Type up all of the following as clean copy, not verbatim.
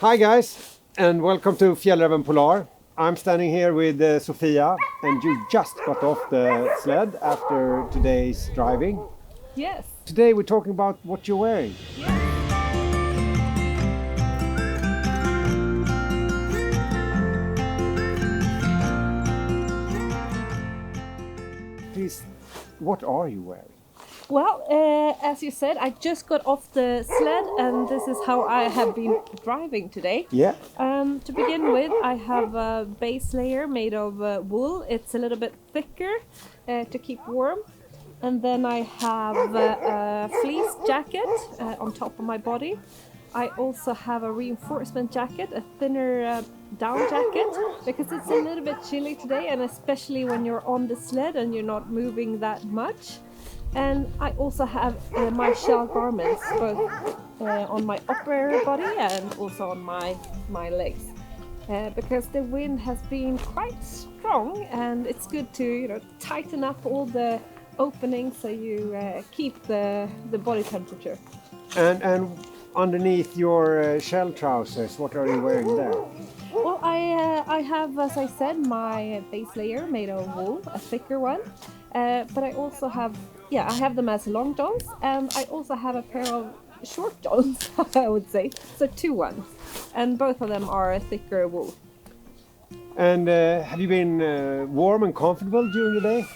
Hi guys, and welcome to Fjällräven Polar. I'm standing here with Sofia, and you just got off the sled after today's driving. Yes. Today we're talking about what you're wearing. Please, what are you wearing? Well, as you said, I just got off the sled and this is how I have been driving today. Yeah. To begin with, I have a base layer made of wool. It's a little bit thicker to keep warm. And then I have a fleece jacket on top of my body. I also have a reinforcement jacket, a thinner down jacket, because it's a little bit chilly today, and especially when you're on the sled and you're not moving that much. And I also have my shell garments, both on my upper body and also on my legs. Because the wind has been quite strong, and it's good to tighten up all the openings so you keep the body temperature. And underneath your shell trousers, what are you wearing there? Well, I have, as I said, my base layer made of wool, a thicker one. But I also have, I have them as long johns, and I also have a pair of short johns, I would say. So two ones, and both of them are a thicker wool. And have you been warm and comfortable during the day?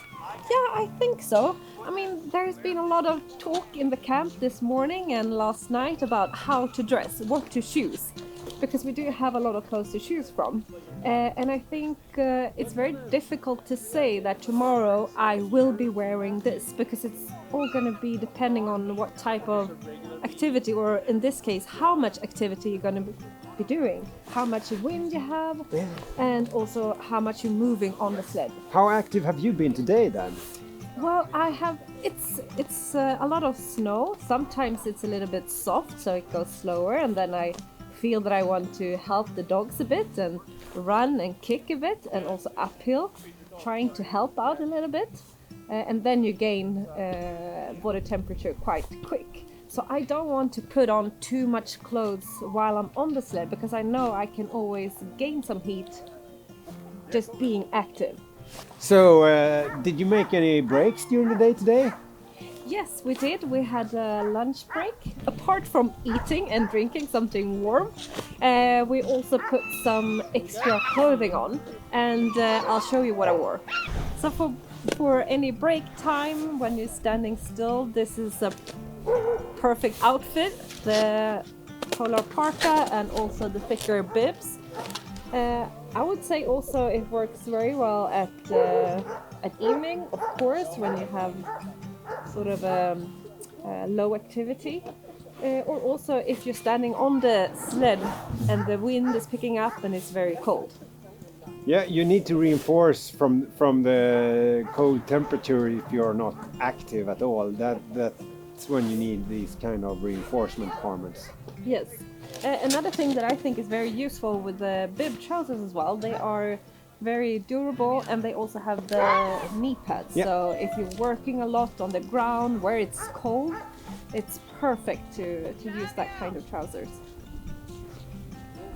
Yeah, I think so. I mean, there's been a lot of talk in the camp this morning and last night about how to dress, what to choose, because we do have a lot of clothes to choose from. And I think it's very difficult to say that tomorrow I will be wearing this, because it's all going to be depending on what type of activity, or in this case, how much activity you're going to be doing, how much wind you have, and also how much you're moving on the sled. How active have you been today then? Well, I have. It's a lot of snow. Sometimes it's a little bit soft, so it goes slower, and then I feel that I want to help the dogs a bit and run and kick a bit, and also uphill, trying to help out a little bit, and then you gain body temperature quite quick. So I don't want to put on too much clothes while I'm on the sled, because I know I can always gain some heat just being active. So, did you make any breaks during the day today? Yes, we did. We had a lunch break. Apart from eating and drinking something warm, we also put some extra clothing on, and I'll show you what I wore. So for any break time when you're standing still, this is a perfect outfit. The polar parka and also the thicker bibs. I would say also it works very well at evening, of course, when you have sort of low activity, or also if you're standing on the sled and the wind is picking up and it's very cold. Yeah, you need to reinforce from the cold temperature if you're not active at all. That's when you need these kind of reinforcement garments. Yes. Another thing that I think is very useful with the bib trousers as well, they are very durable, and they also have the knee pads. Yep. So if you're working a lot on the ground where it's cold, it's perfect to use that kind of trousers.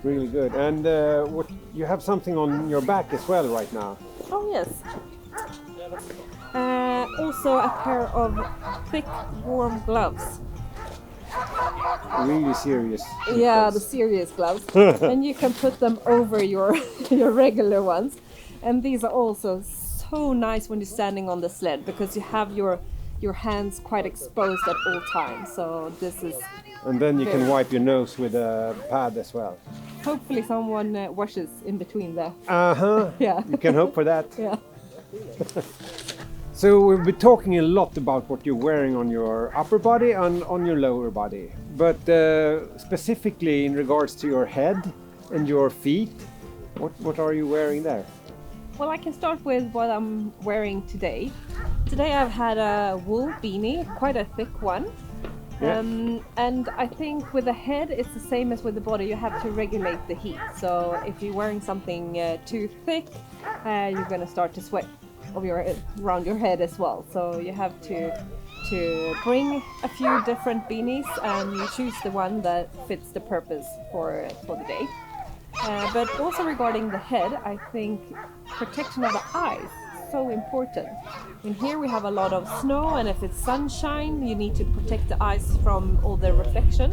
Really good. And what you have something on your back as well right now. Oh yes. Also a pair of thick warm gloves. Really serious. Yeah, the serious gloves. And you can put them over your regular ones. And these are also so nice when you're standing on the sled, because you have your hands quite exposed at all times. So this is. And then you can wipe your nose with a pad as well. Hopefully someone washes in between there. Yeah. You can hope for that. Yeah. So we've been talking a lot about what you're wearing on your upper body and on your lower body, but specifically in regards to your head and your feet, what are you wearing there? Well, I can start with what I'm wearing today. Today I've had a wool beanie, quite a thick one. Yeah. And I think with the head it's the same as with the body, you have to regulate the heat. So if you're wearing something too thick, you're going to start to sweat around your head as well. So you have to to bring a few different beanies, and you choose the one that fits the purpose for the day. But also regarding the head, I think protection of the eyes is so important. In here we have a lot of snow, and if it's sunshine, you need to protect the eyes from all the reflection.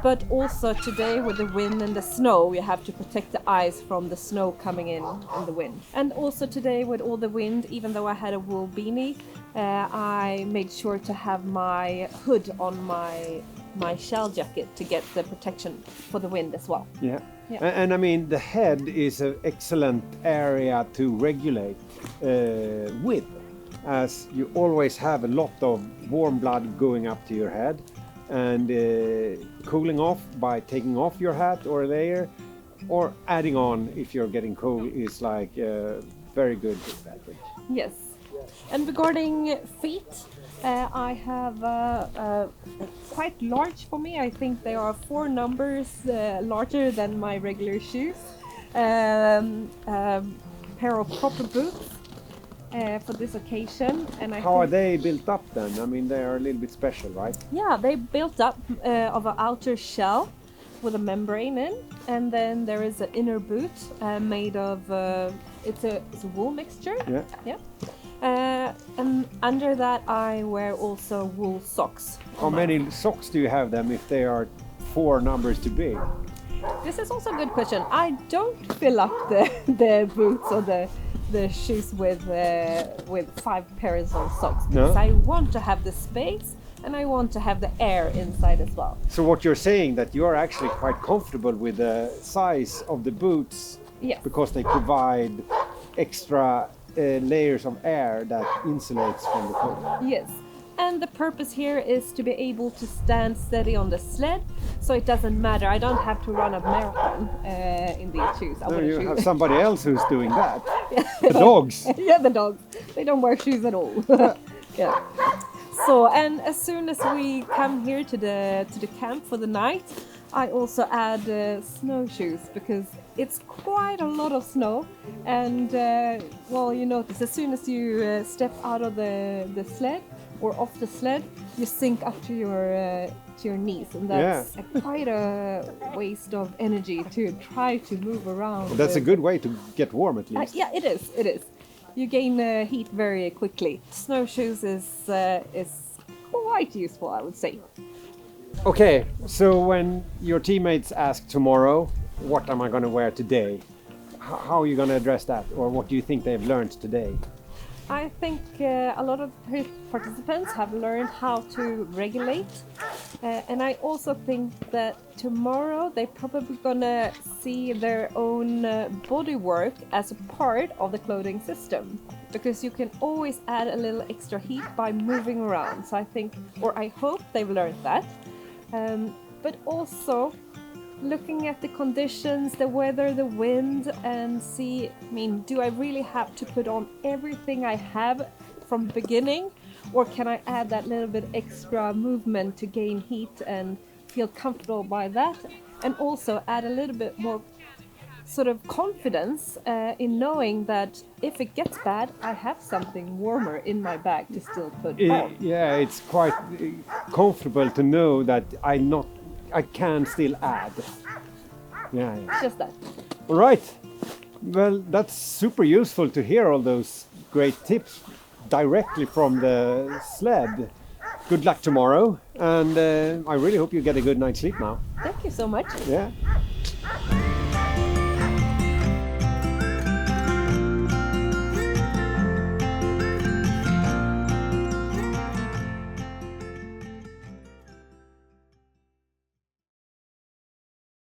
But also today with the wind and the snow, you have to protect the eyes from the snow coming in and the wind. And also today with all the wind, even though I had a wool beanie, I made sure to have my hood on my shell jacket to get the protection for the wind as well. Yeah. And I mean, the head is an excellent area to regulate with, as you always have a lot of warm blood going up to your head, and cooling off by taking off your hat or layer, or adding on if you're getting cold is like a very good advantage. Yes. And regarding feet, I have quite large for me. I think they are 4 numbers larger than my regular shoes. Pair of proper boots for this occasion. And How are they built up then? I mean, they are a little bit special, right? Yeah, they built up of an outer shell with a membrane in, and then there is an inner boot made of it's a wool mixture. Yeah. And under that I wear also wool socks. How many socks do you have them if they are 4 numbers too big? This is also a good question. I don't fill up the boots or the shoes with 5 pairs of socks, because I want to have the space and I want to have the air inside as well. So what you're saying that you are actually quite comfortable with the size of the boots, yes, because they provide extra layers of air that insulates from the cold. Yes. And the purpose here is to be able to stand steady on the sled, so it doesn't matter. I don't have to run a marathon in these shoes. No, you have somebody else who's doing that. The dogs. Yeah, the dogs. They don't wear shoes at all. Yeah. So, and as soon as we come here to the camp for the night, I also add snowshoes, because it's quite a lot of snow, and well, you notice as soon as you step out of the sled or off the sled, you sink up to your knees, and that's quite a waste of energy to try to move around. Well, that's a good way to get warm, at least. Yeah, it is. It is. You gain heat very quickly. Snowshoes is quite useful, I would say. Okay, so when your teammates ask tomorrow, what am I going to wear today? How are you going to address that? Or what do you think they've learned today? I think a lot of participants have learned how to regulate. And I also think that tomorrow they're probably going to see their own body work as a part of the clothing system. Because you can always add a little extra heat by moving around. So I think, or I hope they've learned that. But also looking at the conditions, the weather, the wind, and see, I mean, do I really have to put on everything I have from the beginning, or can I add that little bit extra movement to gain heat and feel comfortable by that, and also add a little bit more sort of confidence in knowing that if it gets bad, I have something warmer in my bag to still put on. Yeah, it's quite comfortable to know that I can still add. Yeah. Just that. All right. Well, that's super useful to hear all those great tips directly from the sled. Good luck tomorrow, and I really hope you get a good night's sleep now. Thank you so much. Yeah.